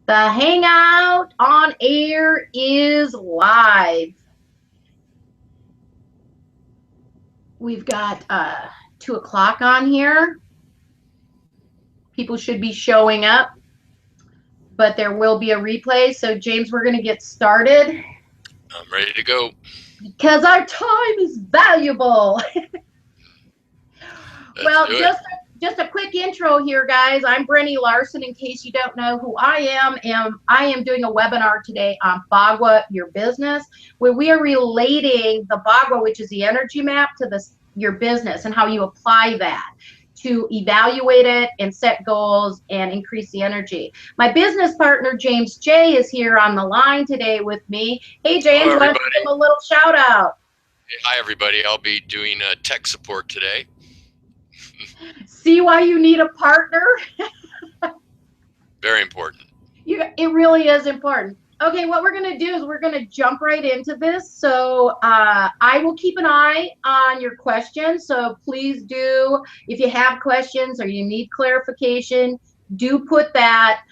The Hangout on air is live. We've got 2 o'clock on here. People should be showing up, but there will be a replay. So James, we're going to get started. I'm ready to go. Because our time is valuable. Well, just a quick intro here, guys. I'm Brenni Larson. In case you don't know who I am doing a webinar today on Bagua, your business, where we are relating the Bagua, which is the energy map, to your business and how you apply that to evaluate it and set goals and increase the energy. My business partner, James J, is here on the line today with me. Hey, James, why don't you give him a little shout out? Hey, hi, everybody. I'll be doing tech support today. See why you need a partner? Very important. It really is important. Okay, what we're going to do is we're going to jump right into this. So I will keep an eye on your questions. So please do, if you have questions or you need clarification, do put that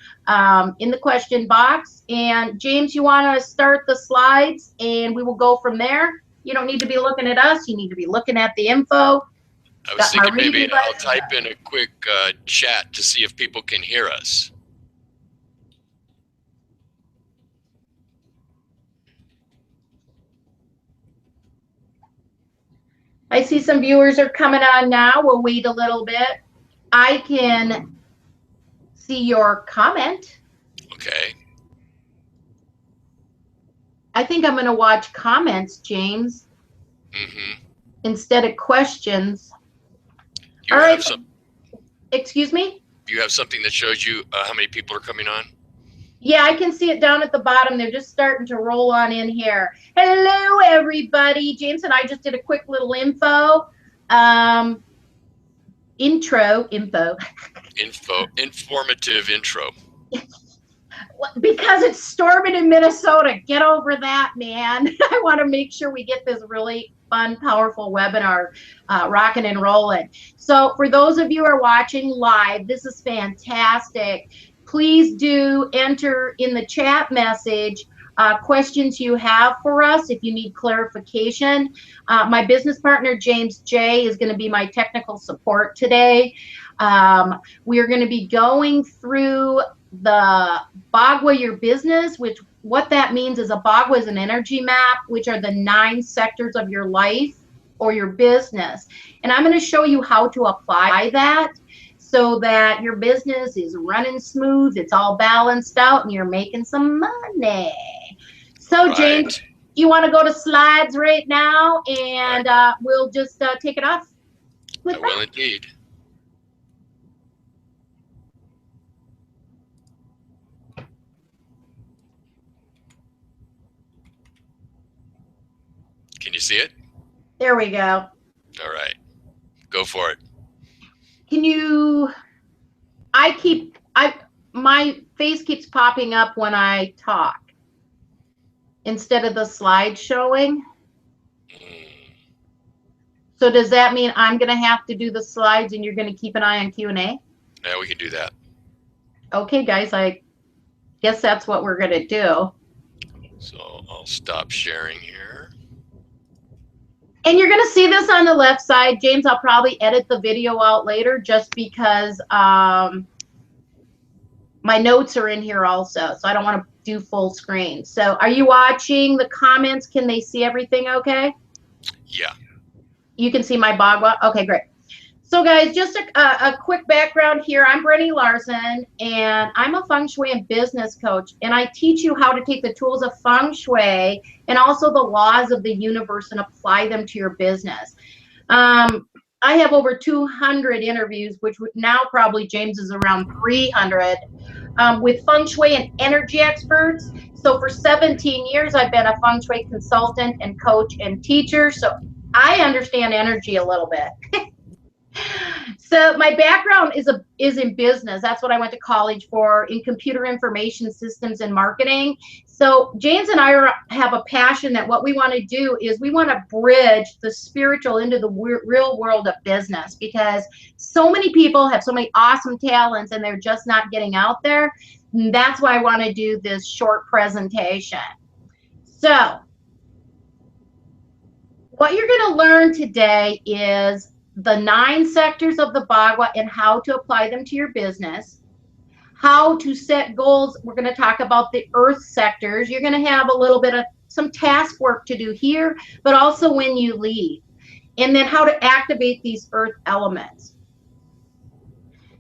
in the question box. And James, you want to start the slides and we will go from there? You don't need to be looking at us. You need to be looking at the info. I was thinking maybe I'll type in a quick chat to see if people can hear us. I see some viewers are coming on now. We'll wait a little bit. I can see your comment. Okay. I think I'm going to watch comments, James, instead of questions. All right. Excuse me? Do you have something that shows you how many people are coming on? Yeah, I can see it down at the bottom. They're just starting to roll on in here. Hello, everybody. James and I just did a quick little Informative intro. Because it's storming in Minnesota. Get over that, man. I want to make sure we get this really fun, powerful webinar rocking and rolling. So for those of you who are watching live, this is fantastic. Please do enter in the chat message questions you have for us if you need clarification. My business partner, James J, is going to be my technical support today. We are going to be going through the Bagua Your Business, which what that means is a Bagua is an energy map, which are the 9 sectors of your life or your business. And I'm going to show you how to apply that so that your business is running smooth, it's all balanced out, and you're making some money. So, right. James, you want to go to slides right now, and we'll just take it off with that. I will indeed. Can you see it? There we go. All right. Go for it. Can you, my face keeps popping up when I talk instead of the slide showing. So does that mean I'm going to have to do the slides and you're going to keep an eye on Q&A? Yeah, we can do that. Okay, guys, I guess that's what we're going to do. So I'll stop sharing here. And you're going to see this on the left side. James, I'll probably edit the video out later just because my notes are in here also. So I don't want to do full screen. So are you watching the comments? Can they see everything okay? Yeah. You can see my Bagua? Okay, great. So guys, just a quick background here. I'm Brenni Larson, and I'm a Feng Shui and business coach, and I teach you how to take the tools of Feng Shui and also the laws of the universe and apply them to your business. I have over 200 interviews, which now probably James is around 300, with Feng Shui and energy experts. So for 17 years, I've been a Feng Shui consultant and coach and teacher, so I understand energy a little bit. So my background is in business. That's what I went to college for, in computer information systems and marketing. So James and I have a passion that what we want to do is we want to bridge the spiritual into the real world of business, because so many people have so many awesome talents and they're just not getting out there. And that's why I want to do this short presentation. So what you're going to learn today is the 9 sectors of the Bagua and how to apply them to your business, how to set goals. We're going to talk about the earth sectors. You're going to have a little bit of some task work to do here, but also when you leave, and then how to activate these earth elements.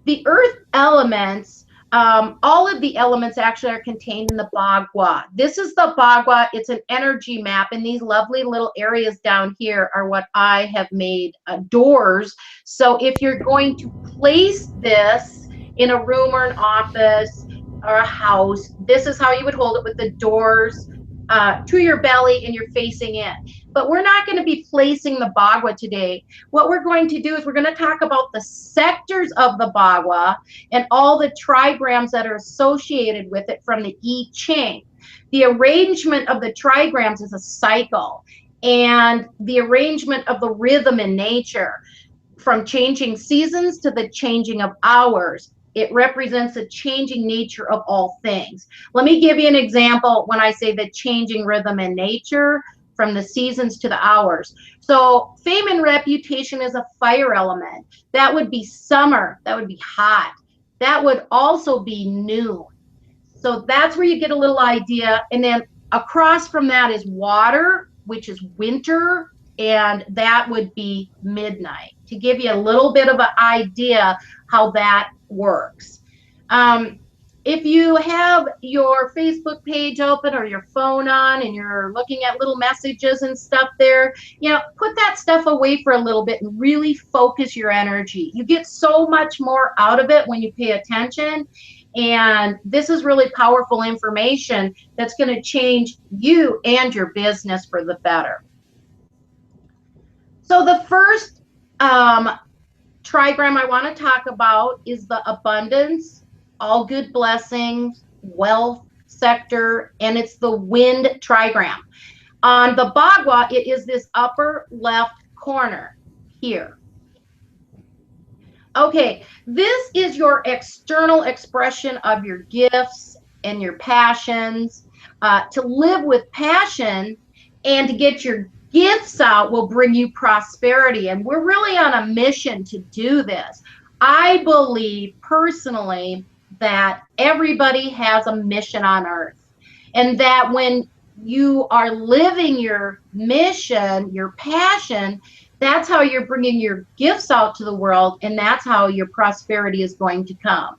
The earth elements, all of the elements actually are contained in the Bagua. This is the Bagua. It's an energy map, and these lovely little areas down here are what I have made doors. So if you're going to place this in a room or an office or a house, this is how you would hold it, with the doors to your belly and you're facing in. But we're not going to be placing the Bagua today. What we're going to do is we're going to talk about the sectors of the Bagua and all the trigrams that are associated with it from the I Ching. The arrangement of the trigrams is a cycle, and the arrangement of the rhythm in nature, from changing seasons to the changing of hours. It represents the changing nature of all things. Let me give you an example when I say the changing rhythm in nature, from the seasons to the hours. So fame and reputation is a fire element. That would be summer. That would be hot. That would also be noon. So that's where you get a little idea. And then across from that is water, which is winter, and that would be midnight, to give you a little bit of an idea how that works. If you have your Facebook page open or your phone on and you're looking at little messages and stuff there, you know, put that stuff away for a little bit and really focus your energy. You get so much more out of it when you pay attention. And this is really powerful information that's going to change you and your business for the better. So the first trigram I want to talk about is the abundance, all good blessings, wealth sector, and it's the wind trigram. On the Bagua, it is this upper left corner here. Okay, this is your external expression of your gifts and your passions. To live with passion and to get your gifts out will bring you prosperity, and we're really on a mission to do this. I believe personally that everybody has a mission on earth, and that when you are living your mission, your passion, that's how you're bringing your gifts out to the world, and that's how your prosperity is going to come.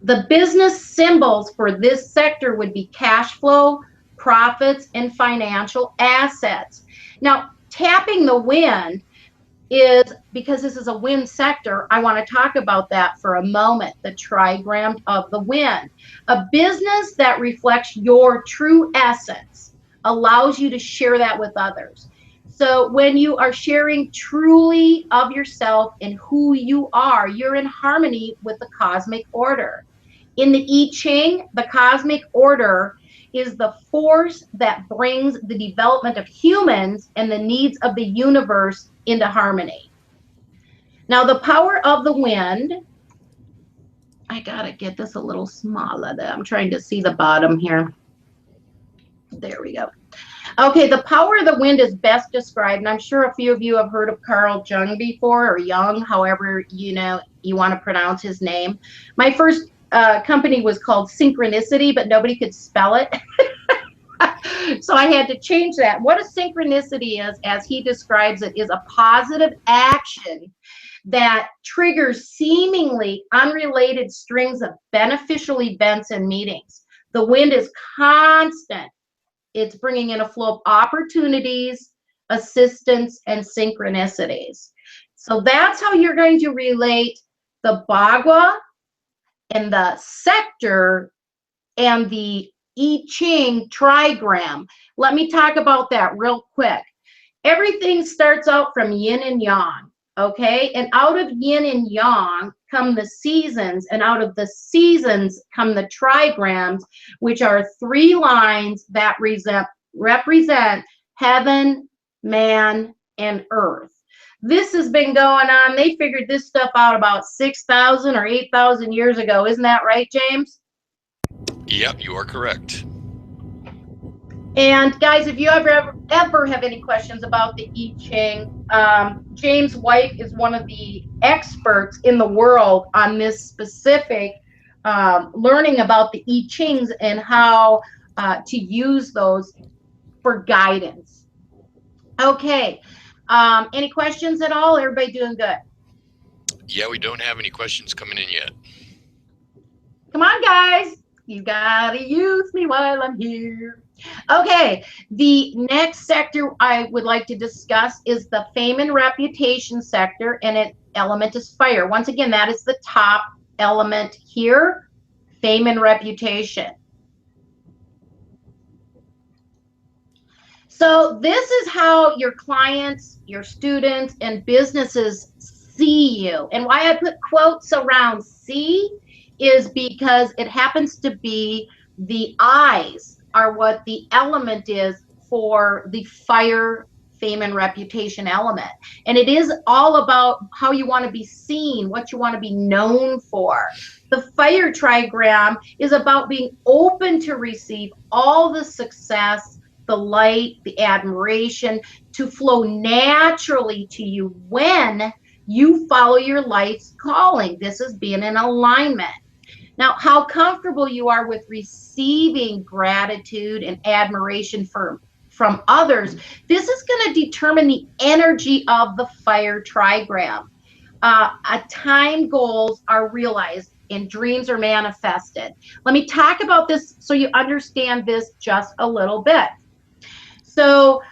The business symbols for this sector would be cash flow, profits, and financial assets. Now, tapping the wind is, because this is a wind sector, I want to talk about that for a moment, the trigram of the wind. A business that reflects your true essence allows you to share that with others. So when you are sharing truly of yourself and who you are, you're in harmony with the cosmic order. In the I Ching, the cosmic order is the force that brings the development of humans and the needs of the universe into harmony. Now, the power of the wind, I gotta get this a little smaller. I'm trying to see the bottom here. There we go. Okay, the power of the wind is best described, and I'm sure a few of you have heard of Carl Jung before, or Jung, however you want to pronounce his name. My first company was called Synchronicity, but nobody could spell it. So I had to change that. What a synchronicity is, as he describes it, is a positive action that triggers seemingly unrelated strings of beneficial events and meetings. The wind is constant. It's bringing in a flow of opportunities, assistance, and synchronicities. So that's how you're going to relate the Bagua and the sector and the I Ching trigram. Let me talk about that real quick. Everything starts out from yin and yang. Okay, and out of yin and yang come the seasons, and out of the seasons come the trigrams, which are 3 lines that represent heaven, man, and earth. This has been going on. They figured this stuff out about 6,000 or 8,000 years ago. Isn't that right, James? Yep, you are correct. And guys, if you ever have any questions about the I Ching, James' wife is one of the experts in the world on this specific learning about the I Chings and how to use those for guidance. Okay, any questions at all? Everybody doing good? Yeah, we don't have any questions coming in yet. Come on, guys. You gotta use me while I'm here. Okay, the next sector I would like to discuss is the fame and reputation sector, and its element is fire. Once again, that is the top element here, fame and reputation. So this is how your clients, your students, and businesses see you. And why I put quotes around see is because it happens to be the eyes are what the element is for the fire, fame, and reputation element. And it is all about how you want to be seen, what you want to be known for. The fire trigram is about being open to receive all the success, the light, the admiration to flow naturally to you when you follow your life's calling. This is being in alignment. Now, how comfortable you are with receiving gratitude and admiration from others, this is going to determine the energy of the fire trigram. Time goals are realized and dreams are manifested. Let me talk about this so you understand this just a little bit. So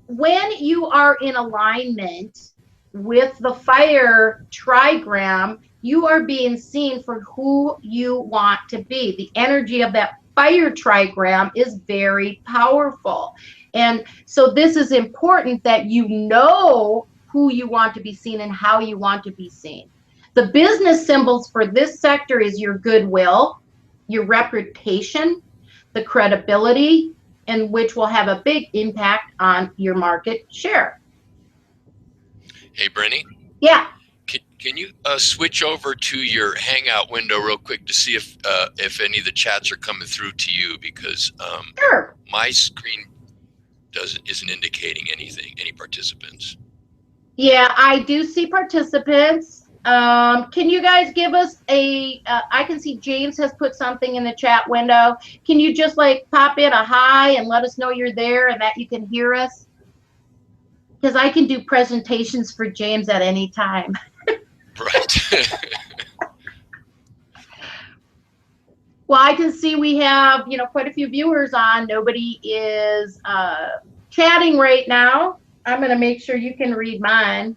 when you are in alignment with the fire trigram, you are being seen for who you want to be. The energy of that fire trigram is very powerful. And so this is important that you know who you want to be seen and how you want to be seen. The business symbols for this sector is your goodwill, your reputation, the credibility, and which will have a big impact on your market share. Hey, Brenni? Yeah. Can you switch over to your Hangout window real quick to see if any of the chats are coming through to you, because Sure. My screen isn't indicating anything, any participants. Yeah, I do see participants. Can you guys give us I can see James has put something in the chat window. Can you just like pop in a hi and let us know you're there and that you can hear us? Because I can do presentations for James at any time. Right. Well, I can see we have, quite a few viewers on. Nobody is chatting right now. I'm going to make sure you can read mine.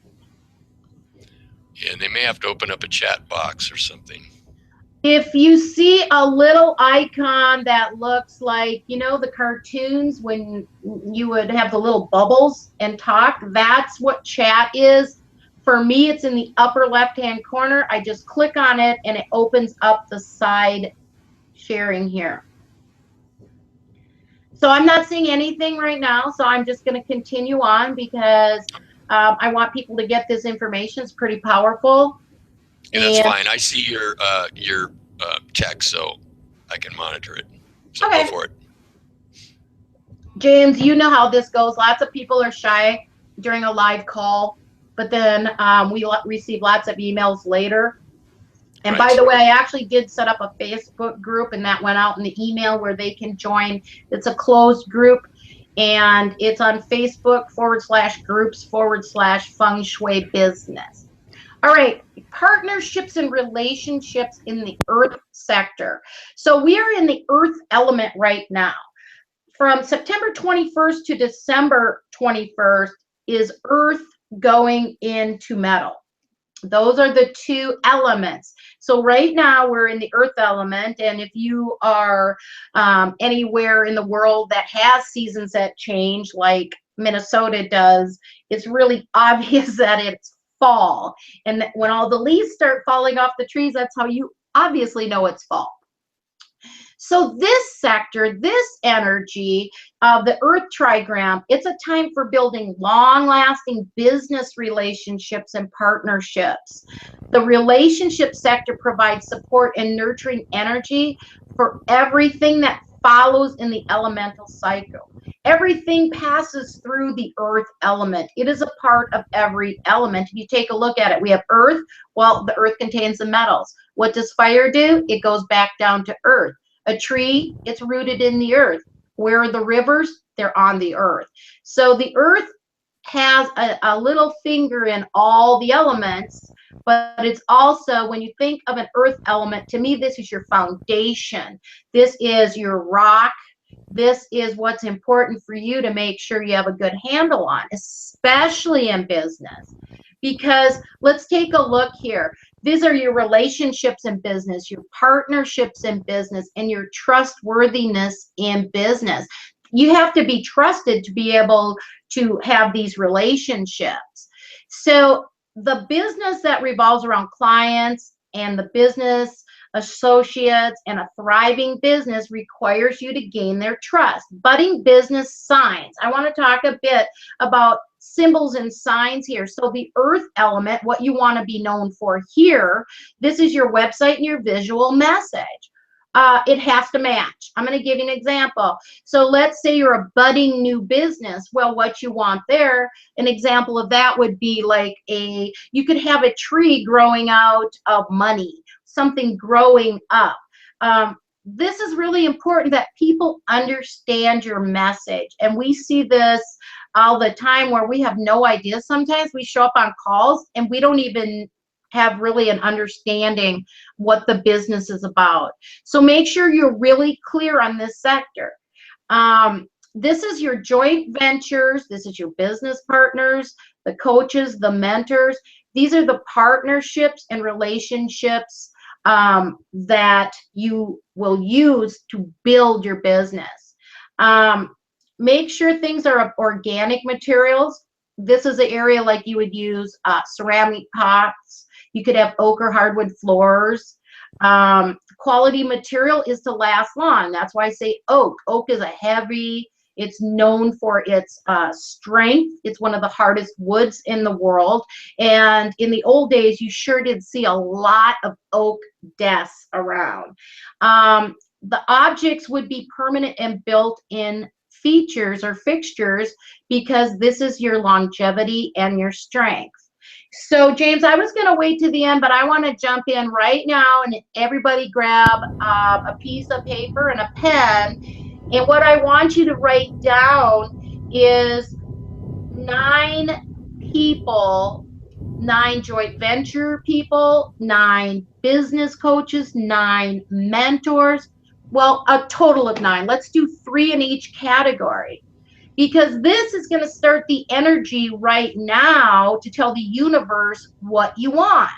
Yeah, and they may have to open up a chat box or something. If you see a little icon that looks like, the cartoons when you would have the little bubbles and talk, that's what chat is. For me, it's in the upper left-hand corner. I just click on it and it opens up the side sharing here. So I'm not seeing anything right now, so I'm just going to continue on because I want people to get this information. It's pretty powerful. Yeah, that's fine. I see your text, so I can monitor it. So okay. Go for it. James, you know how this goes. Lots of people are shy during a live call, but then we receive lots of emails later. And right. By the way, I actually did set up a Facebook group, and that went out in the email where they can join. It's a closed group, and it's on Facebook /groups/Feng Shui business. All right, partnerships and relationships in the earth sector. So we are in the earth element right now. From September 21st to December 21st is earth going into metal. Those are the two elements. So right now we're in the earth element, and if you are anywhere in the world that has seasons that change, like Minnesota does, it's really obvious that it's fall. And when all the leaves start falling off the trees, that's how you obviously know it's fall. So this sector, this energy of the Earth Trigram, it's a time for building long-lasting business relationships and partnerships. The relationship sector provides support and nurturing energy for everything that follows in the elemental cycle. Everything passes through the earth element. It is a part of every element. If you take a look at it, we have earth. Well, the earth contains the metals. What does fire do? It goes back down to earth. A tree, it's rooted in the earth. Where are the rivers? They're on the earth. So the earth has a little finger in all the elements, but it's also, when you think of an earth element, to me, this is your foundation. This is your rock. This is what's important for you to make sure you have a good handle on, especially in business. Because let's take a look here. These are your relationships in business, your partnerships in business, and your trustworthiness in business. You have to be trusted to be able to have these relationships. So the business that revolves around clients and the business associates and a thriving business requires you to gain their trust. Budding business signs. I want to talk a bit about symbols and signs here. So the earth element, what you want to be known for here, this is your website and your visual message. It has to match. I'm going to give you an example. So let's say you're a budding new business. Well, what you want there, an example of that would be like you could have a tree growing out of money, something growing up. This is really important that people understand your message. And we see this all the time where we have no idea. Sometimes we show up on calls and we don't even have really an understanding what the business is about. So make sure you're really clear on this sector. This is your joint ventures. This is your business partners, the coaches, the mentors. These are the partnerships and relationships that you will use to build your business. Make sure things are of organic materials. This is an area like you would use ceramic pots. You could have oak or hardwood floors. Quality material is to last long. That's why I say oak. Oak is a heavy, it's known for its strength. It's one of the hardest woods in the world. And in the old days, you sure did see a lot of oak desks around. The objects would be permanent and built in features or fixtures because this is your longevity and your strength. So James, I was going to wait to the end, but I want to jump in right now, and everybody grab a piece of paper and a pen. And what I want you to write down is 9 people, 9 joint venture people, 9 business coaches, 9 mentors. Well, a total of 9. Let's do 3 in each category, because this is going to start the energy right now to tell the universe what you want.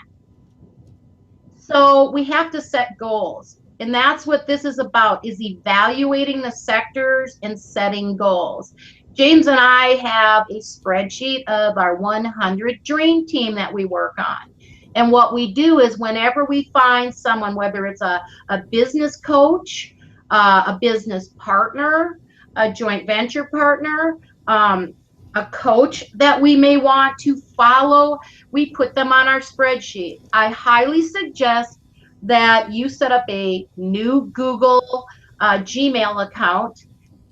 So we have to set goals. And that's what this is about, is evaluating the sectors and setting goals. James and I have a spreadsheet of our 100 dream team that we work on. And what we do is whenever we find someone, whether it's a business coach, a business partner, a joint venture partner, a coach that we may want to follow, we put them on our spreadsheet. I highly suggest that you set up a new Google Gmail account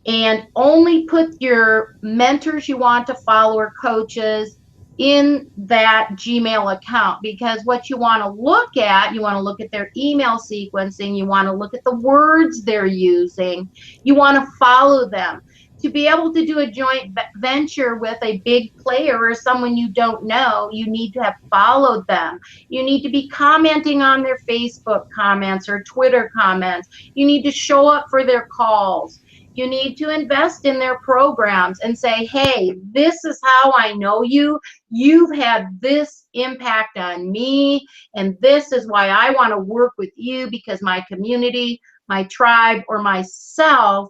and only put your mentors you want to follow or coaches in that Gmail account, because what you want to look at, you want to look at their email sequencing, you want to look at the words they're using, you want to follow them. To be able to do a joint venture with a big player or someone you don't know, you need to have followed them. You need to be commenting on their Facebook comments or Twitter comments. You need to show up for their calls. You need to invest in their programs and say, hey, this is how I know you. You've had this impact on me, and this is why I want to work with you, because my community, my tribe, or myself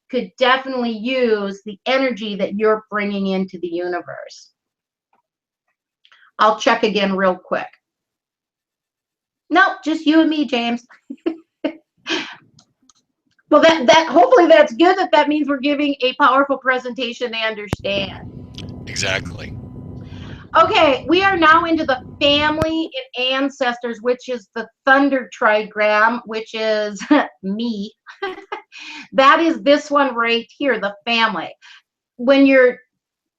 could definitely use the energy that you're bringing into the universe. I'll check again real quick. Nope, just you and me, James. Well, that hopefully that's good. That means we're giving a powerful presentation they understand. Exactly. Okay, we are now into the family and ancestors, which is the thunder trigram, which is me. That is this one right here, the family. When you're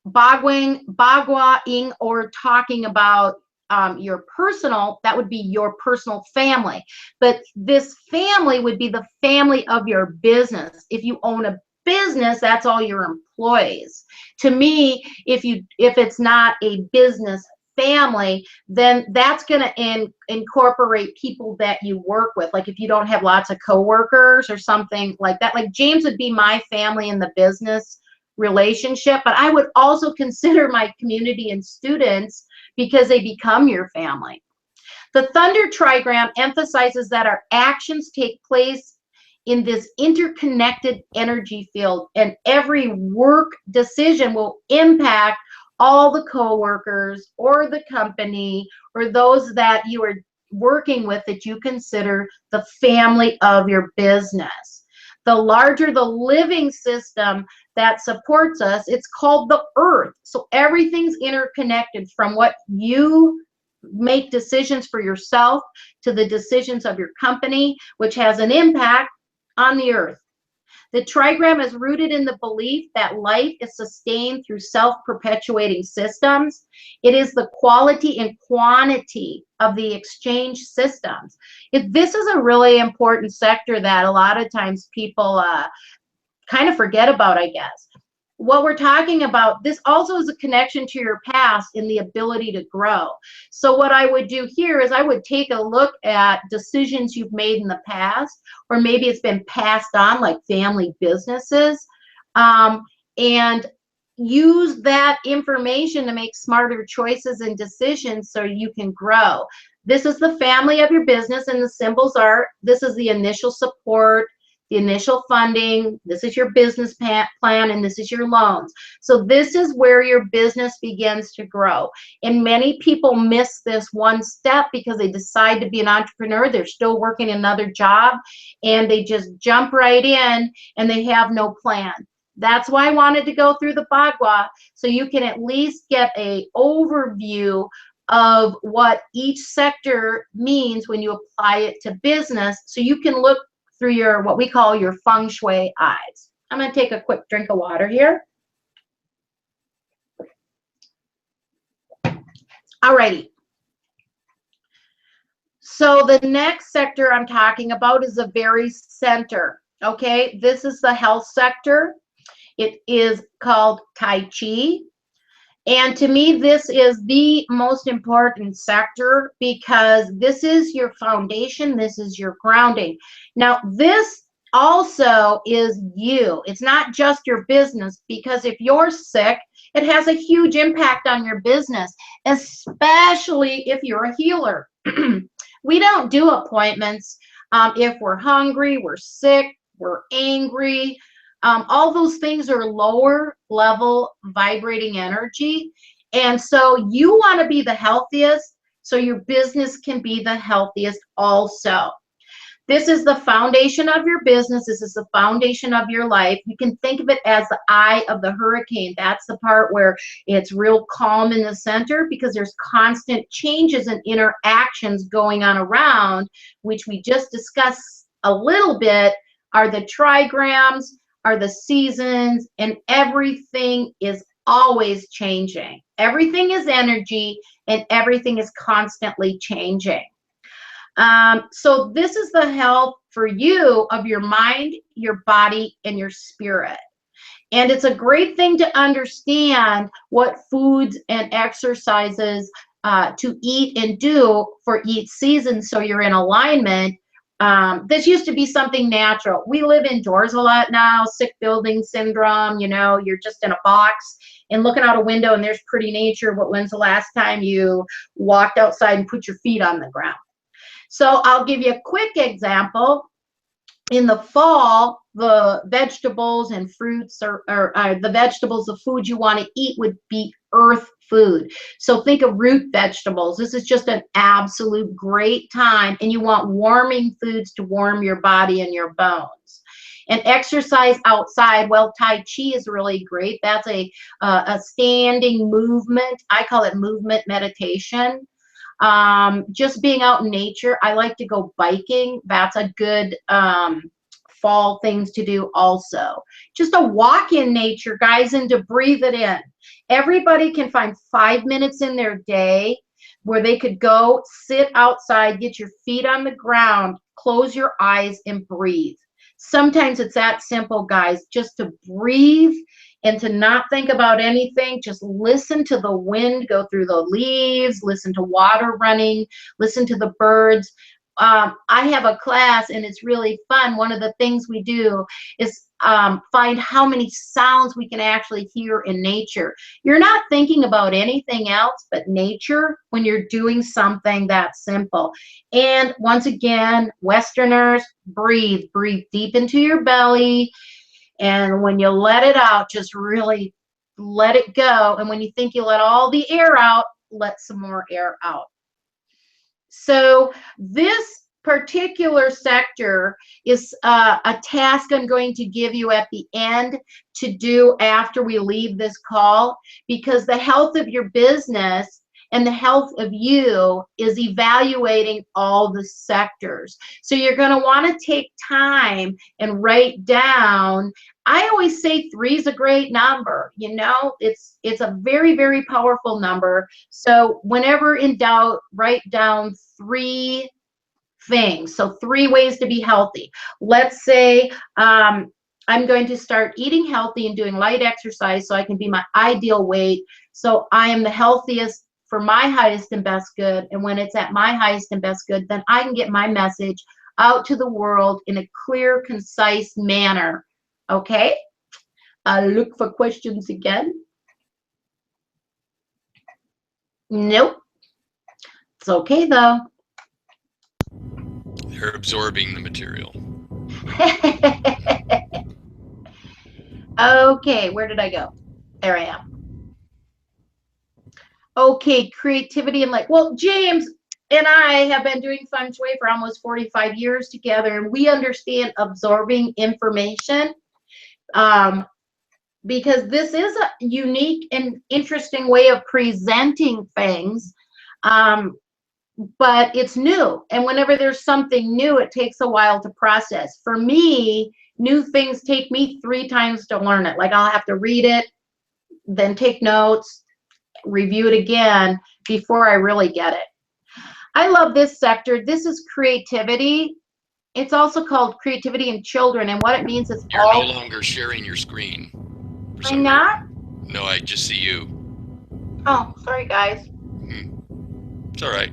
baguaing, or talking about your personal, that would be your personal family. But this family would be the family of your business. If you own a business, that's all your employees. To me, if it's not a business family, then that's going to incorporate people that you work with. Like if you don't have lots of coworkers or something like that, like James would be my family in the business relationship, but I would also consider my community and students because they become your family. The thunder trigram emphasizes that our actions take place in this interconnected energy field, and every work decision will impact all the coworkers or the company or those that you are working with that you consider the family of your business. The larger the living system that supports us, it's called the earth. So everything's interconnected, from what you make decisions for yourself to the decisions of your company, which has an impact on the earth. The trigram is rooted in the belief that life is sustained through self-perpetuating systems. It is the quality and quantity of the exchange systems. This is a really important sector that a lot of times people kind of forget about, I guess. What we're talking about, this also is a connection to your past and the ability to grow. So what I would do here is I would take a look at decisions you've made in the past, or maybe it's been passed on, like family businesses, and use that information to make smarter choices and decisions so you can grow. This is the family of your business, and the symbols are, this is the initial support, the initial funding, this is your business plan, and this is your loans. So this is where your business begins to grow. And many people miss this one step because they decide to be an entrepreneur. They're still working another job, and they just jump right in, and they have no plan. That's why I wanted to go through the Bagua, so you can at least get an overview of what each sector means when you apply it to business, so you can look through your, what we call your feng shui eyes. I'm going to take a quick drink of water here. Alrighty. So the next sector I'm talking about is the very center. Okay, this is the health sector. It is called Tai Chi. And to me, this is the most important sector because this is your foundation. This is your grounding. Now, this also is you. It's not just your business, because if you're sick, it has a huge impact on your business, especially if you're a healer. We don't do appointments if we're hungry, we're sick, we're angry. All those things are lower level vibrating energy. And so you want to be the healthiest so your business can be the healthiest also. This is the foundation of your business. This is the foundation of your life. You can think of it as the eye of the hurricane. That's the part where it's real calm in the center because there's constant changes and interactions going on around, which we just discussed a little bit, are the trigrams, are the seasons, and everything is always changing. Everything is energy, and everything is constantly changing. So this is the health for you of your mind, your body, and your spirit. And it's a great thing to understand what foods and exercises to eat and do for each season so you're in alignment. This used to be something natural. We live indoors a lot now, sick building syndrome, you know, you're just in a box and looking out a window and there's pretty nature, but when's the last time you walked outside and put your feet on the ground? So I'll give you a quick example. In the fall, the vegetables and fruits or the vegetables, the food you want to eat would be earth food. So think of root vegetables. This is just an absolute great time, and you want warming foods to warm your body and your bones. And exercise outside. Well, Tai Chi is really great. That's a standing movement. I call it movement meditation. Just being out in nature. I like to go biking. That's a good fall things to do also. Just a walk in nature, guys, and to breathe it in. Everybody can find 5 minutes in their day where they could go sit outside, get your feet on the ground, close your eyes, and breathe. Sometimes it's that simple, guys, just to breathe and to not think about anything. Just listen to the wind go through the leaves, listen to water running, listen to the birds. I have a class, and it's really fun. One of the things we do is find how many sounds we can actually hear in nature. You're not thinking about anything else but nature when you're doing something that simple. And once again, Westerners, breathe deep into your belly. And when you let it out, just really let it go. And when you think you let all the air out, let some more air out. So this particular sector is a task I'm going to give you at the end to do after we leave this call, because the health of your business and the health of you is evaluating all the sectors. So you're going to want to take time and write down. I always say 3 is a great number. You know, it's a very, very powerful number. So whenever in doubt, write down 3 things. So 3 ways to be healthy. Let's say I'm going to start eating healthy and doing light exercise so I can be my ideal weight. So I am the healthiest for my highest and best good. And when it's at my highest and best good, then I can get my message out to the world in a clear, concise manner. Okay? I'll look for questions again. Nope. It's okay though. They're absorbing the material. Okay, where did I go? There I am. Okay, creativity and like, well, James and I have been doing Feng Shui for almost 45 years together, and we understand absorbing information because this is a unique and interesting way of presenting things, but it's new. And whenever there's something new, it takes a while to process. For me, new things take me 3 times to learn it. Like I'll have to read it, then take notes, review it again before I really get it. I love this sector. This is creativity. It's also called creativity in children, and what it means is you're no longer sharing your screen. I'm not? No, I just see you. Oh, sorry guys. It's all right.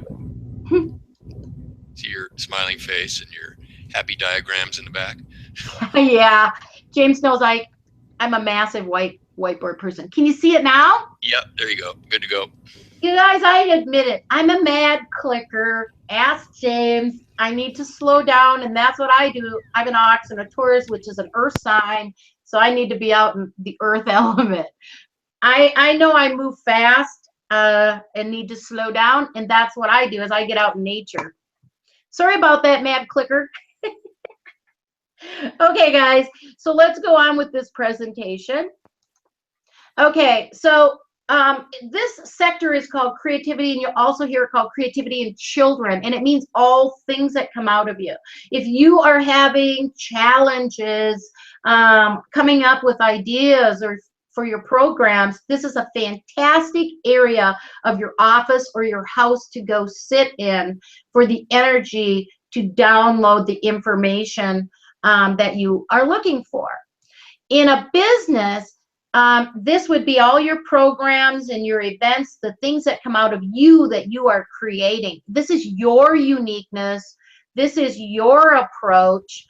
See your smiling face and your happy diagrams in the back. Yeah, James knows I'm a massive whiteboard person. Can you see it now? Yep, there you go. Good to go. You guys, I admit it. I'm a mad clicker. Ask James. I need to slow down, and that's what I do. I'm an ox and a Taurus, which is an earth sign, so I need to be out in the earth element. I know I move fast and need to slow down, and that's what I do is I get out in nature. Sorry about that, mad clicker. Okay, guys, so let's go on with this presentation. Okay, so this sector is called creativity, and you'll also hear it called creativity in children, and it means all things that come out of you. If you are having challenges coming up with ideas or for your programs, this is a fantastic area of your office or your house to go sit in for the energy to download the information that you are looking for. In a business, this would be all your programs and your events, the things that come out of you that you are creating. This is your uniqueness. This is your approach.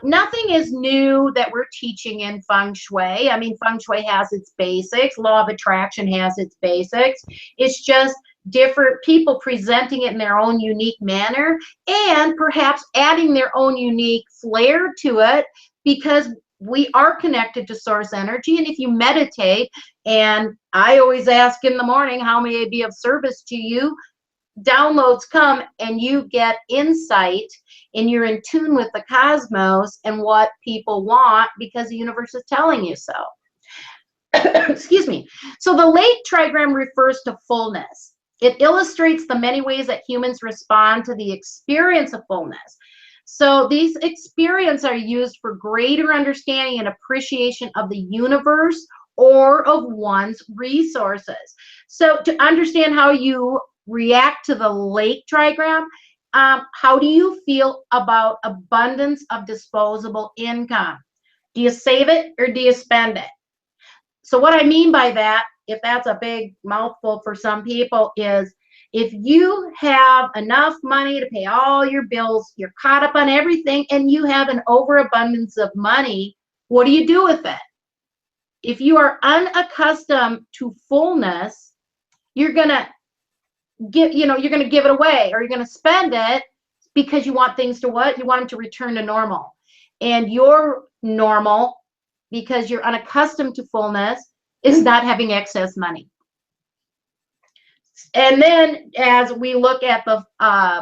Nothing is new that we're teaching in Feng Shui. I mean, Feng Shui has its basics. Law of attraction has its basics. It's just different people presenting it in their own unique manner and perhaps adding their own unique flair to it because we are connected to source energy. And if you meditate, and I always ask in the morning, how may I be of service to you? Downloads come and you get insight, and you're in tune with the cosmos and what people want because the universe is telling you so. Excuse me. So the lake trigram refers to fullness. It illustrates the many ways that humans respond to the experience of fullness. So these experiences are used for greater understanding and appreciation of the universe or of one's resources. So to understand how you react to the lake trigram, how do you feel about abundance of disposable income? Do you save it or do you spend it? So what I mean by that, if that's a big mouthful for some people, is if you have enough money to pay all your bills, you're caught up on everything, and you have an overabundance of money, what do you do with it? If you are unaccustomed to fullness, you're gonna give it away, or you're gonna spend it because you want things to what? You want them to return to normal. And your normal, because you're unaccustomed to fullness, is not having excess money. And then as we look at the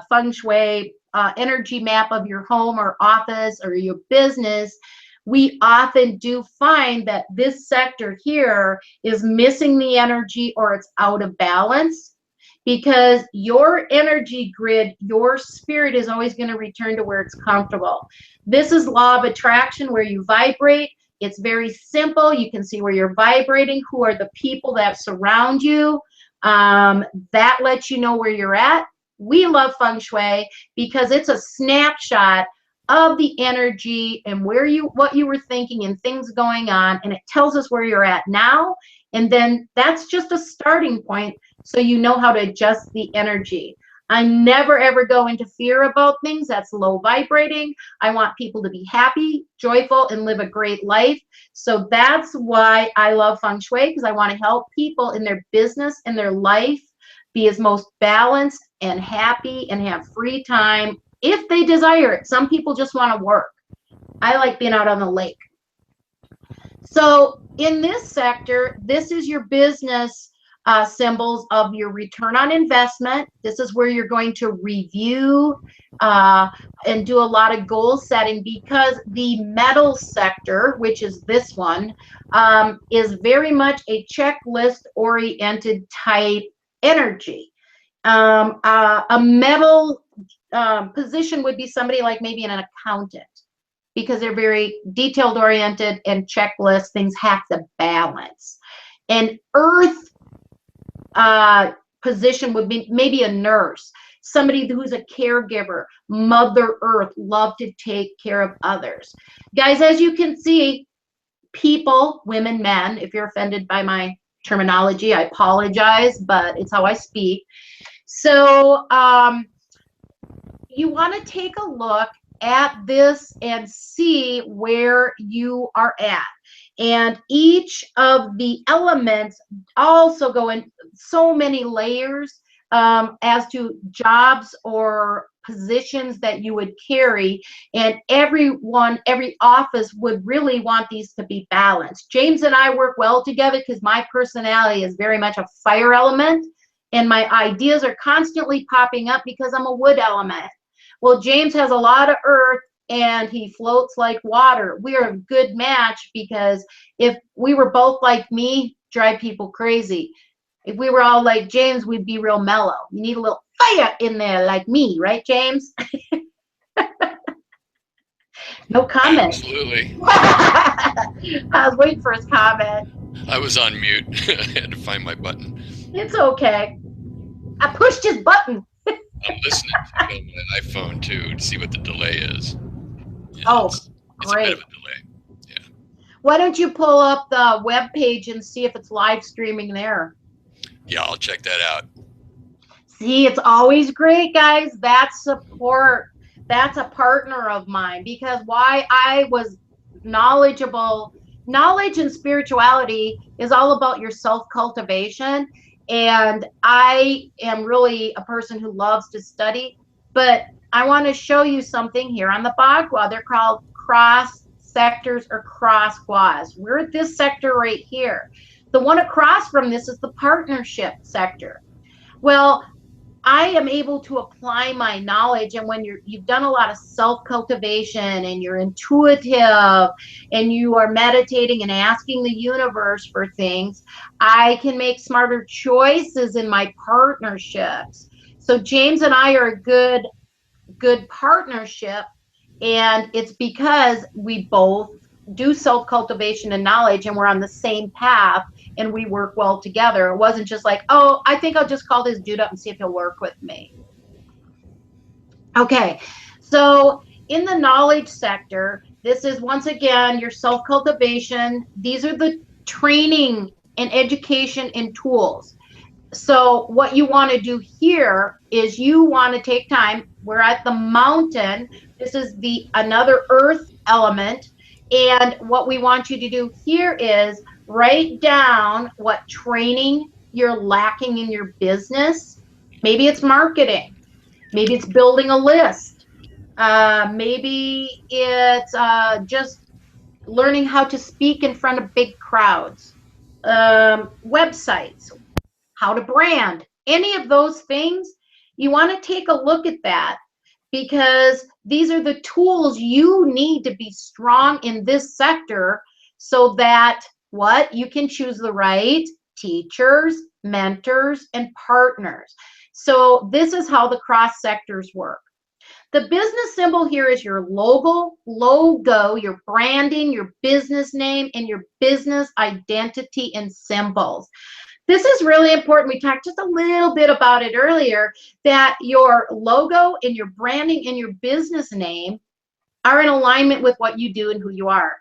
Feng Shui energy map of your home or office or your business, we often do find that this sector here is missing the energy, or it's out of balance, because your energy grid, your spirit is always going to return to where it's comfortable. This is law of attraction, where you vibrate. It's very simple. You can see where you're vibrating, who are the people that surround you. That lets you know where you're at. We love Feng Shui because it's a snapshot of the energy and what you were thinking and things going on, and it tells us where you're at now. And then that's just a starting point, so you know how to adjust the energy. I never ever go into fear about things. That's low vibrating. I want people to be happy, joyful, and live a great life. So that's why I love Feng Shui, because I want to help people in their business and their life be as most balanced and happy and have free time if they desire it. Some people just want to work. I like being out on the lake. So in this sector, this is your business symbols of your return on investment. This is where you're going to review and do a lot of goal setting, because the metal sector, which is this one, is very much a checklist oriented type energy. A metal position would be somebody like maybe an accountant, because they're very detailed oriented and checklist, things have to balance. An earth position would be maybe a nurse, somebody who's a caregiver, Mother Earth, love to take care of others. Guys, as you can see, people, women, men, if you're offended by my terminology, I apologize, but it's how I speak. So you want to take a look at this and see where you are at. And each of the elements also go in so many layers as to jobs or positions that you would carry. And every office would really want these to be balanced. James and I work well together because my personality is very much a fire element, and my ideas are constantly popping up because I'm a wood element. Well, James has a lot of earth, and he floats like water. We are a good match, because if we were both like me, drive people crazy. If we were all like James, we'd be real mellow. You need a little fire in there like me, right, James? No comment. Absolutely. I was waiting for his comment. I was on mute. I had to find my button. It's okay. I pushed his button. I'm listening to it on my iPhone too to see what the delay is. Yeah, Oh, it's great. a bit of a delay. Yeah. Why don't you pull up the web page and see if it's live streaming there? Yeah, I'll check that out. See, it's always great, guys. That's support. That's a partner of mine, because why I was knowledgeable. Knowledge and spirituality is all about your self-cultivation. And I am really a person who loves to study, but I want to show you something here on the Bagua. They're called cross sectors are cross guas. We're at this sector right here. The one across from this is the partnership sector. Well, I am able to apply my knowledge, and when you've done a lot of self-cultivation and you're intuitive and you are meditating and asking the universe for things, I can make smarter choices in my partnerships. So James and I are a good partnership, and it's because we both do self-cultivation and knowledge, and we're on the same path, and we work well together. It wasn't just like, oh, I think I'll just call this dude up and see if he'll work with me. Okay, so in the knowledge sector, this is once again your self-cultivation. These are the training and education and tools. So what you want to do here is you want to take time. We're at the mountain. This is another earth element. And what we want you to do here is write down what training you're lacking in your business. Maybe it's marketing. Maybe it's building a list. Maybe it's just learning how to speak in front of big crowds. Websites, how to brand, any of those things. You want to take a look at that, because these are the tools you need to be strong in this sector, so that you can choose the right teachers, mentors, and partners. So this is how the cross sectors work. The business symbol here is your logo, your branding, your business name, and your business identity and symbols. This is really important. We talked just a little bit about it earlier, that your logo and your branding and your business name are in alignment with what you do and who you are.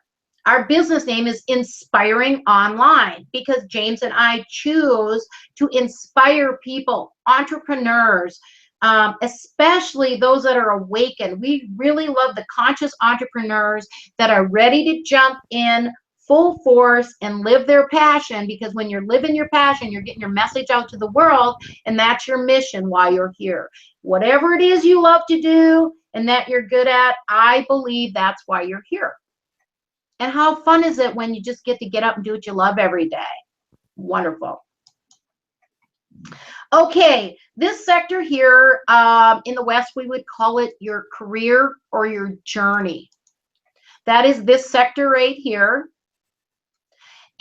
Our business name is Inspiring Online, because James and I choose to inspire people, entrepreneurs, especially those that are awakened. We really love the conscious entrepreneurs that are ready to jump in full force and live their passion, because when you're living your passion, you're getting your message out to the world, and that's your mission while you're here. Whatever it is you love to do and that you're good at, I believe that's why you're here. And how fun is it when you just get to get up and do what you love every day? Wonderful. Okay, this sector here, in the West, we would call it your career or your journey. That is this sector right here.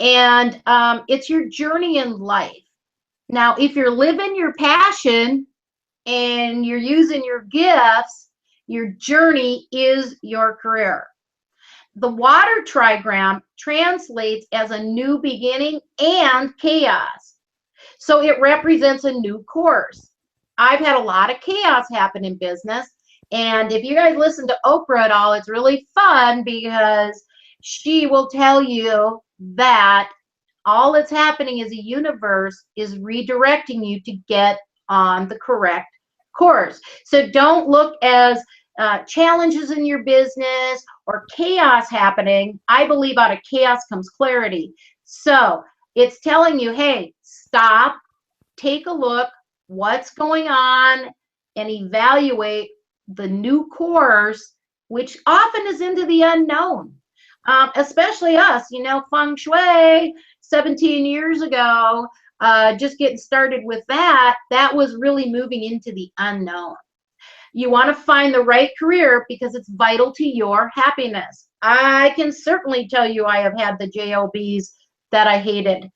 And it's your journey in life. Now, if you're living your passion and you're using your gifts, your journey is your career. The water trigram translates as a new beginning and chaos. So it represents a new course. I've had a lot of chaos happen in business. And if you guys listen to Oprah at all, it's really fun, because she will tell you that all that's happening is the universe is redirecting you to get on the correct course. So don't look as challenges in your business or chaos happening. I believe out of chaos comes clarity. So it's telling you, hey, stop, take a look, what's going on, and evaluate the new course, which often is into the unknown. Especially us, Feng Shui 17 years ago, just getting started with that was really moving into the unknown. You want to find the right career because it's vital to your happiness. I can certainly tell you I have had the jobs that I hated.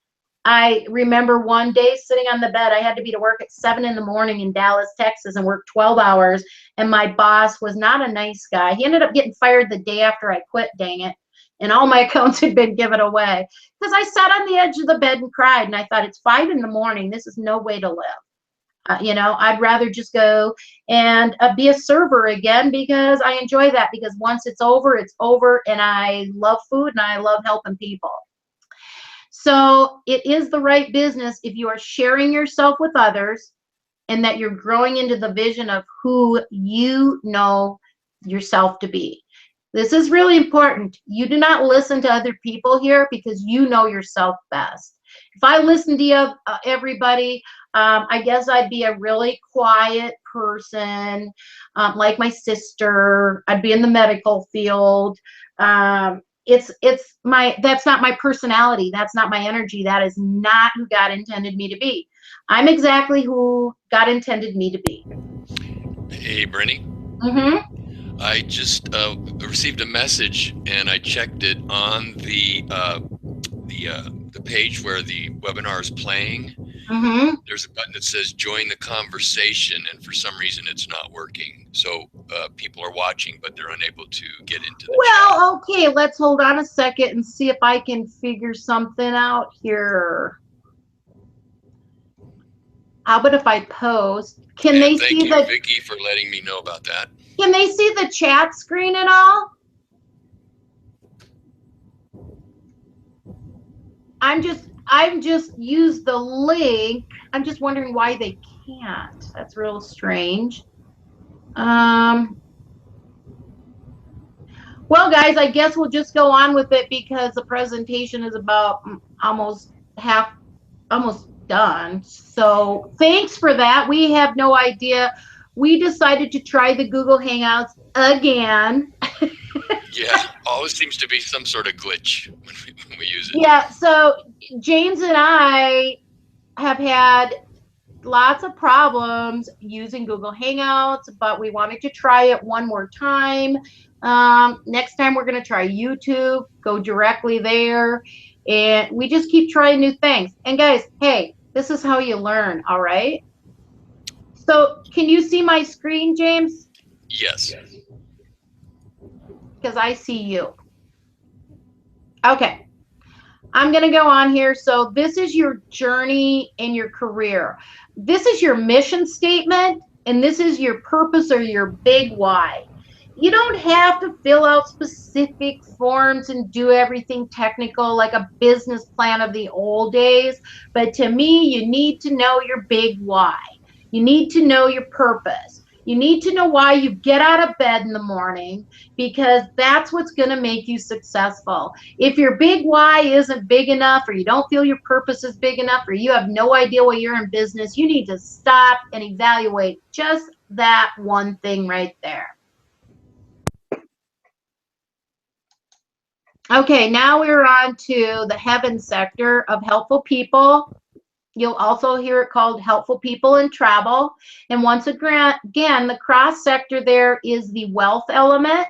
I remember one day sitting on the bed. I had to be to work at 7 in the morning in Dallas, Texas, and work 12 hours. And my boss was not a nice guy. He ended up getting fired the day after I quit, dang it. And all my accounts had been given away, because I sat on the edge of the bed and cried. And I thought, it's 5 in the morning. This is no way to live. I'd rather just go and be a server again, because I enjoy that, because once it's over, and I love food and I love helping people. So it is the right business if you are sharing yourself with others, and that you're growing into the vision of who you know yourself to be. This is really important. You do not listen to other people here, because you know yourself best. If I listened to you, everybody, I guess I'd be a really quiet person, like my sister. I'd be in the medical field. That's not my personality. That's not my energy. That is not who God intended me to be. I'm exactly who God intended me to be. Hey, Brenni. Mm-hmm. I just received a message, and I checked it on the page where the webinar is playing. Mm-hmm. There's a button that says join the conversation, and for some reason it's not working. So people are watching, but they're unable to get into the chat. Well, okay, let's hold on a second and see if I can figure something out here. How about if I post? Can And they thank see you, Vicki, for letting me know about that. Can they see the chat screen at all? I'm just used the link. I'm just wondering why they can't. That's real strange. Well, guys, I guess we'll just go on with it because the presentation is about almost done. So thanks for that. We have no idea. We decided to try the Google Hangouts again. Yeah, always seems to be some sort of glitch when we use it. Yeah, so James and I have had lots of problems using Google Hangouts, but we wanted to try it one more time. Next time we're going to try YouTube, go directly there, and we just keep trying new things. And guys, hey, this is how you learn, all right? So can you see my screen, James? Yes. Because I see you. Okay. I'm going to go on here. So this is your journey in your career. This is your mission statement, and this is your purpose or your big why. You don't have to fill out specific forms and do everything technical like a business plan of the old days. But to me, you need to know your big why. You need to know your purpose. You need to know why you get out of bed in the morning, because that's what's going to make you successful. If your big why isn't big enough, or you don't feel your purpose is big enough, or you have no idea why you're in business, you need to stop and evaluate just that one thing right there. Okay, now we're on to the heaven sector of helpful people. You'll also hear it called helpful people in travel. And once again, the cross sector there is the wealth element.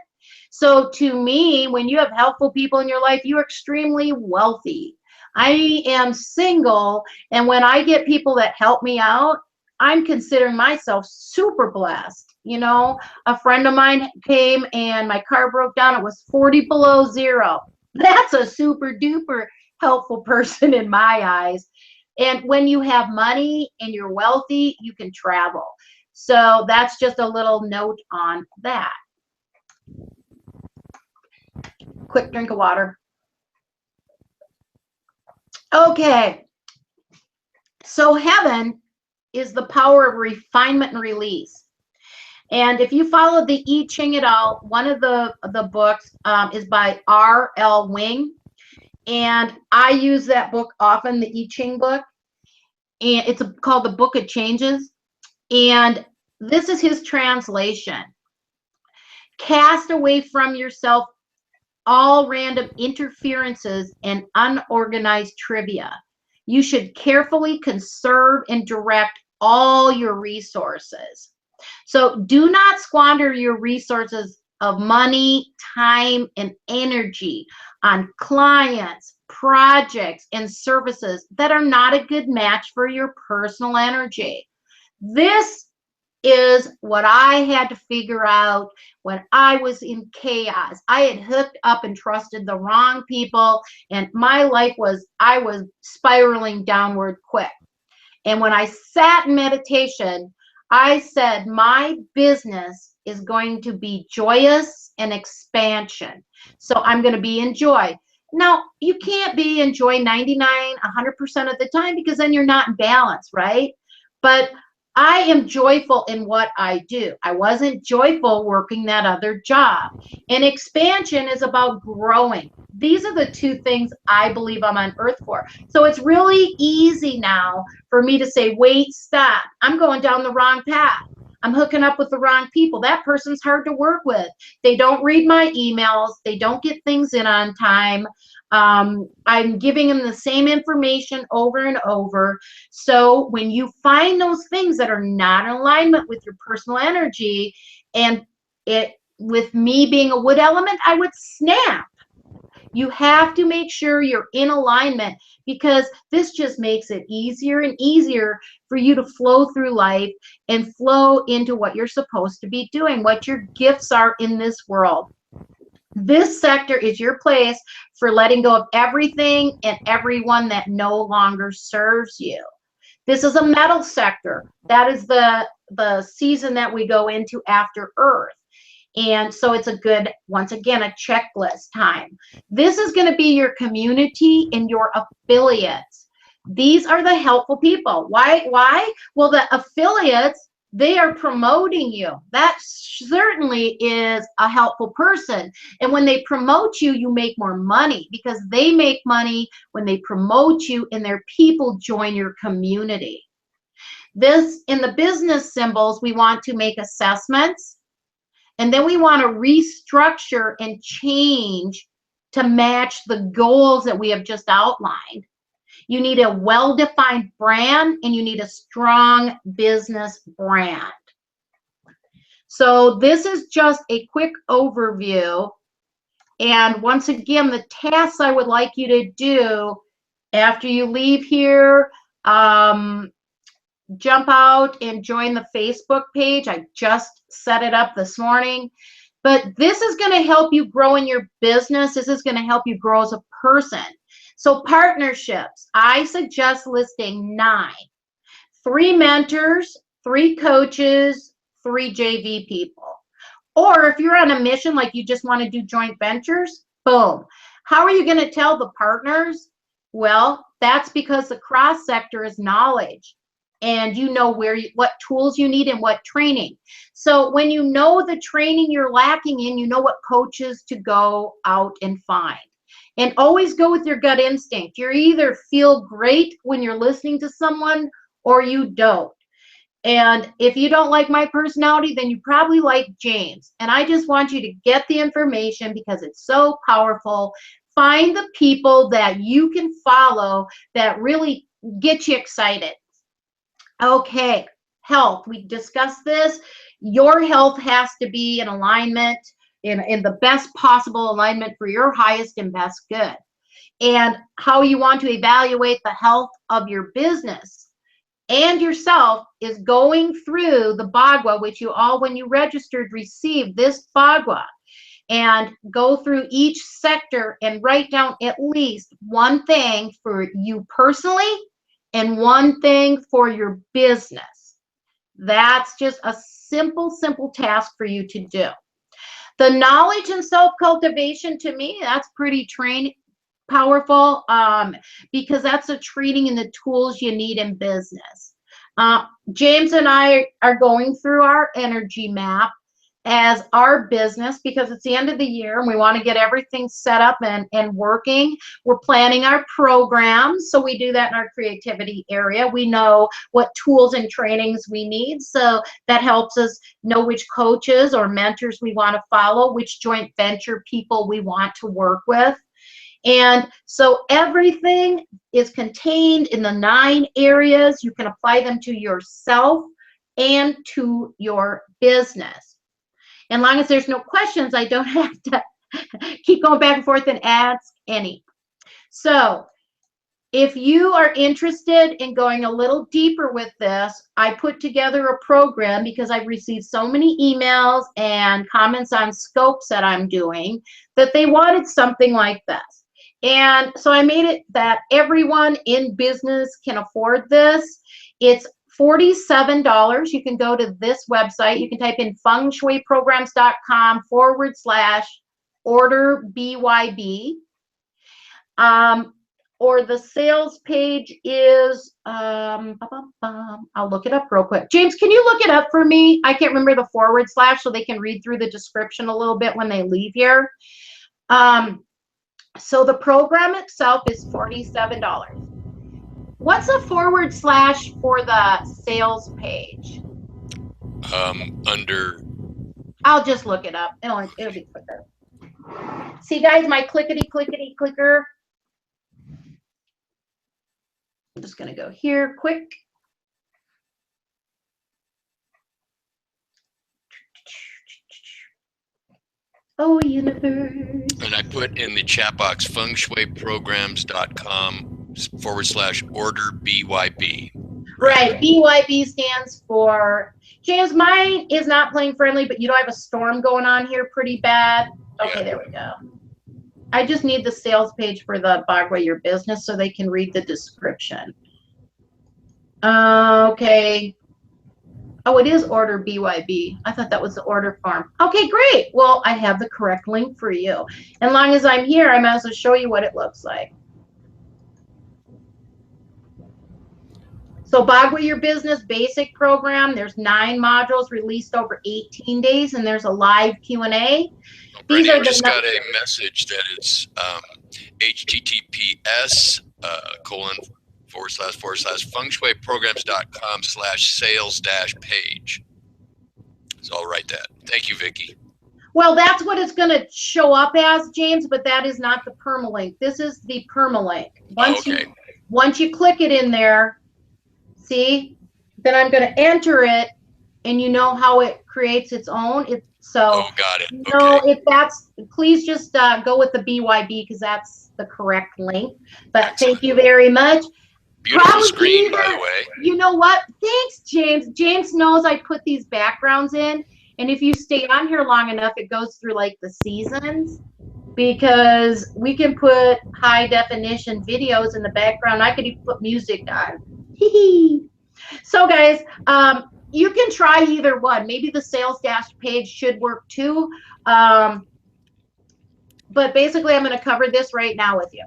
So to me, when you have helpful people in your life, you're extremely wealthy. I am single, and when I get people that help me out, I'm considering myself super blessed. You know, a friend of mine came and my car broke down. It was 40 below zero. That's a super duper helpful person in my eyes. And when you have money and you're wealthy, you can travel. So that's just a little note on that. Quick drink of water. Okay. So heaven is the power of refinement and release. And if you follow the I Ching et al., one of the books is by R.L. Wing. And I use that book often, the I Ching book. And it's called The Book of Changes. And this is his translation. Cast away from yourself all random interferences and unorganized trivia. You should carefully conserve and direct all your resources. So do not squander your resources of money, time, and energy on clients, projects, and services that are not a good match for your personal energy. This is what I had to figure out when I was in chaos. I had hooked up and trusted the wrong people, and my life I was spiraling downward quick. And when I sat in meditation, I said, my business is going to be joyous and expansion. So I'm going to be in joy. Now, you can't be in joy 99, 100% of the time, because then you're not in balance, right? But I am joyful in what I do. I wasn't joyful working that other job. And expansion is about growing. These are the two things I believe I'm on earth for. So it's really easy now for me to say, wait, stop. I'm going down the wrong path. I'm hooking up with the wrong people. That person's hard to work with. They don't read my emails. They don't get things in on time. I'm giving them the same information over and over. So when you find those things that are not in alignment with your personal energy, and it with me being a wood element, I would snap. You have to make sure you're in alignment, because this just makes it easier and easier for you to flow through life and flow into what you're supposed to be doing, what your gifts are in this world. This sector is your place for letting go of everything and everyone that no longer serves you. This is a metal sector. That is the season that we go into after Earth. And so it's a good, once again, a checklist time. This is going to be your community and your affiliates. These are the helpful people. Why? Well, the affiliates, they are promoting you. That certainly is a helpful person. And when they promote you, you make more money, because they make money when they promote you and their people join your community. This, in the business symbols, we want to make assessments. And then we want to restructure and change to match the goals that we have just outlined. You need a well-defined brand, and you need a strong business brand. So this is just a quick overview. And once again, the tasks I would like you to do after you leave here, jump out and join the Facebook page. I just set it up this morning. But this is going to help you grow in your business. This is going to help you grow as a person. So partnerships, I suggest listing 9. 3 mentors, 3 coaches, 3 JV people. Or if you're on a mission, like you just want to do joint ventures, boom. How are you going to tell the partners? Well, that's because the cross sector is knowledge. And you know what tools you need and what training. So when you know the training you're lacking in, you know what coaches to go out and find. And always go with your gut instinct. You either feel great when you're listening to someone or you don't. And if you don't like my personality, then you probably like James. And I just want you to get the information because it's so powerful. Find the people that you can follow that really get you excited. Okay, health. We discussed this. Your health has to be in alignment, in the best possible alignment for your highest and best good. And how you want to evaluate the health of your business and yourself is going through the Bagua, which you all, when you registered, received this Bagua. And go through each sector and write down at least one thing for you personally and one thing for your business. That's just a simple task for you to do. The knowledge and self-cultivation, to me, that's pretty powerful, because that's the training and the tools you need in business. James and I are going through our energy map as our business because it's the end of the year and we want to get everything set up and working. We're planning our programs, so we do that in our creativity area. We know what tools and trainings we need, so that helps us know which coaches or mentors we want to follow, which joint venture people we want to work with. And so everything is contained in the 9 areas. You can apply them to yourself and to your business. And long as there's no questions, I don't have to keep going back and forth and ask any. So if you are interested in going a little deeper with this, I put together a program because I've received so many emails and comments on scopes that I'm doing that they wanted something like this. And so I made it that everyone in business can afford this. It's $47. You can go to this website. You can type in fengshuiprograms.com/order BYB. Or the sales page is, I'll look it up real quick. James, can you look it up for me? I can't remember the / so they can read through the description a little bit when they leave here. So the program itself is $47. What's a / for the sales page? Under. I'll just look it up. It'll be quicker. See, guys, my clickety clicker. I'm just going to go here quick. Oh, universe. And I put in the chat box fengshuiprograms.com / order BYB. Right. BYB stands for, James, mine is not playing friendly, but you know I have a storm going on here pretty bad. Okay, yeah. There we go. I just need the sales page for the Bagua Your Business so they can read the description. Okay. Oh, it is order BYB. I thought that was the order form. Okay, great. Well, I have the correct link for you. As long as I'm here, I might as well show you what it looks like. So Bagua Your Business basic program, there's 9 modules released over 18 days, and there's a live Q&A. Brenni, I just got a message that it's https / fengshuiprograms.com /sales-page. So I'll write that. Thank you, Vicki. Well, that's what it's going to show up as, James, but that is not the permalink. This is the permalink. Once you click it in there, see, then I'm going to enter it, and you know how it creates its own. Oh, got it. No, if that's, please just go with the BYB because that's the correct link. But excellent. Thank you very much. Beautiful screen, by the way. You know what? Thanks, James. James knows I put these backgrounds in, and if you stay on here long enough, it goes through like the seasons, because we can put high definition videos in the background. I could even put music on. So guys, you can try either one. Maybe the sales dash page should work too. But basically, I'm going to cover this right now with you.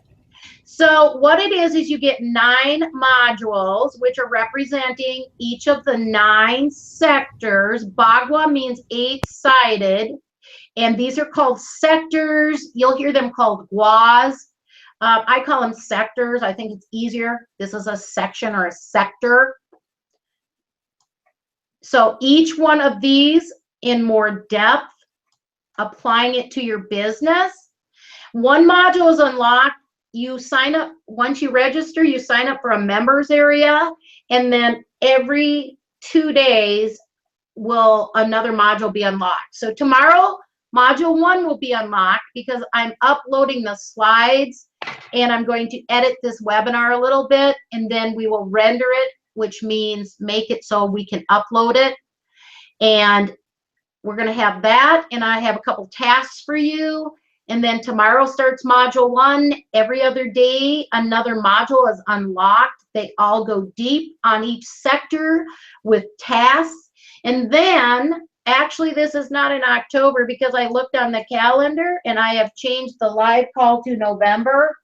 So what it is you get 9 modules, which are representing each of the 9 sectors. Bagua means 8-sided, and these are called sectors. You'll hear them called guas. I call them sectors. I think it's easier. This is a section or a sector. So each one of these in more depth, applying it to your business. One module is unlocked. You sign up, once you register, you sign up for a members area, and then every 2 days will another module be unlocked. So tomorrow, module 1 will be unlocked because I'm uploading the slides, and I'm going to edit this webinar a little bit, and then we will render it, which means make it so we can upload it. And we're going to have that, and I have a couple tasks for you. And then tomorrow starts module 1. Every other day, another module is unlocked. They all go deep on each sector with tasks. And then, actually, this is not in October because I looked on the calendar and I have changed the live call to November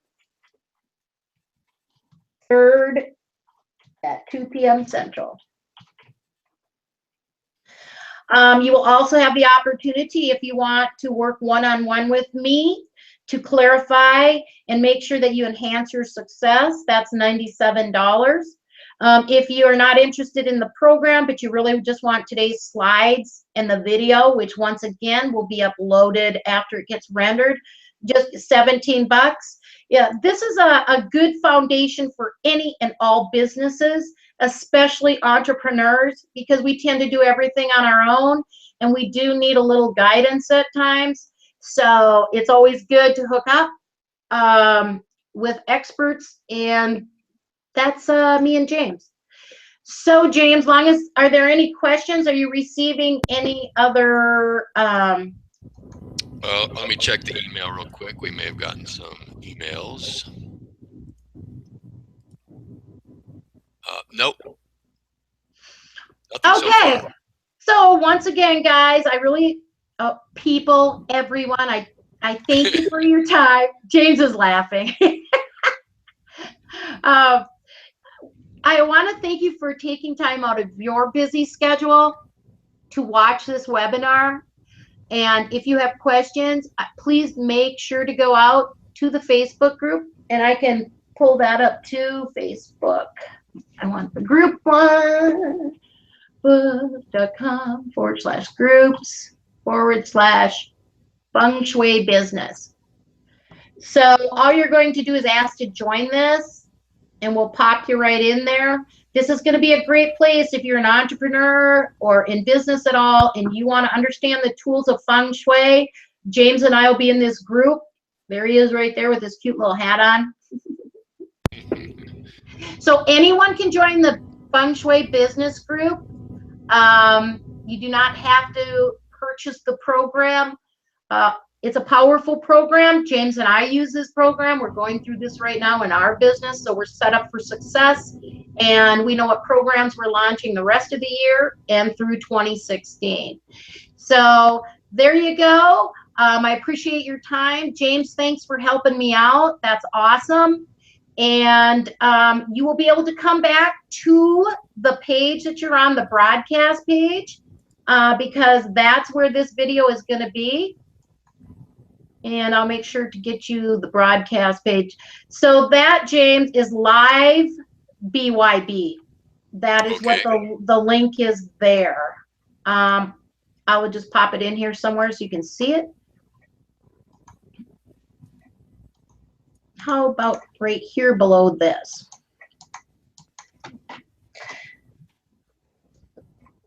3rd at 2 p.m. Central. You will also have the opportunity, if you want to work one-on-one with me, to clarify and make sure that you enhance your success. That's $97. If you are not interested in the program, but you really just want today's slides and the video, which once again will be uploaded after it gets rendered, just 17 bucks. Yeah, this is a good foundation for any and all businesses, especially entrepreneurs, because we tend to do everything on our own, and we do need a little guidance at times. So it's always good to hook up with experts, and that's me and James. So James, are there any questions? Are you receiving any other? Well, let me check the email real quick. We may have gotten some emails. Nope. Nothing okay. So once again, guys, I really, people, everyone, I thank you for your time. James is laughing. I want to thank you for taking time out of your busy schedule to watch this webinar. And if you have questions, please make sure to go out to the Facebook group, and I can pull that up to Facebook. I want the group one. Facebook.com/groups/Feng Shui business. So all you're going to do is ask to join this, and we'll pop you right in there. This is going to be a great place if you're an entrepreneur or in business at all, and you want to understand the tools of Feng Shui. James and I will be in this group. There he is right there with his cute little hat on. So anyone can join the Feng Shui business group. You do not have to purchase the program. It's a powerful program. James and I use this program. We're going through this right now in our business, so we're set up for success. And we know what programs we're launching the rest of the year and through 2016. So there you go. I appreciate your time. James, thanks for helping me out. That's awesome. And you will be able to come back to the page that you're on, the broadcast page, because that's where this video is going to be. And I'll make sure to get you the broadcast page. So that, James, is live BYB. That is okay. What the link is there. I will just pop it in here somewhere so you can see it. How about right here below this?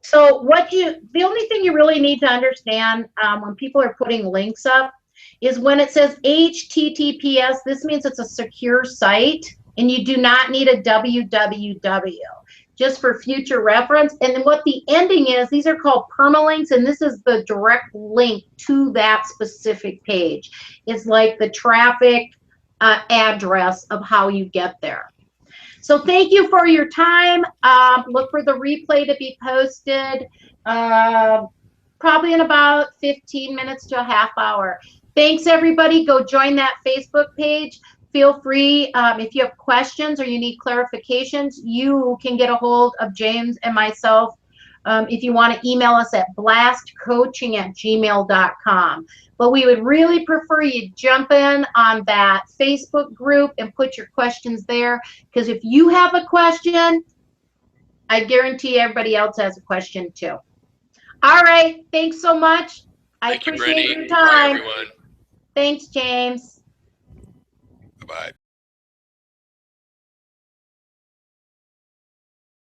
So the only thing you really need to understand when people are putting links up is when it says HTTPS, this means it's a secure site, and you do not need a www, just for future reference. And then what the ending is, these are called permalinks, and this is the direct link to that specific page. It's like the traffic address of how you get there. So thank you for your time. Look for the replay to be posted probably in about 15 minutes to a half hour. Thanks, everybody. Go join that Facebook page. Feel free, if you have questions or you need clarifications, you can get a hold of James and myself. If you want to email us at blastcoaching@gmail.com. But we would really prefer you jump in on that Facebook group and put your questions there, because if you have a question, I guarantee everybody else has a question too. All right. Thanks so much. I appreciate your time. Bye, everyone. Thanks, James. Bye-bye.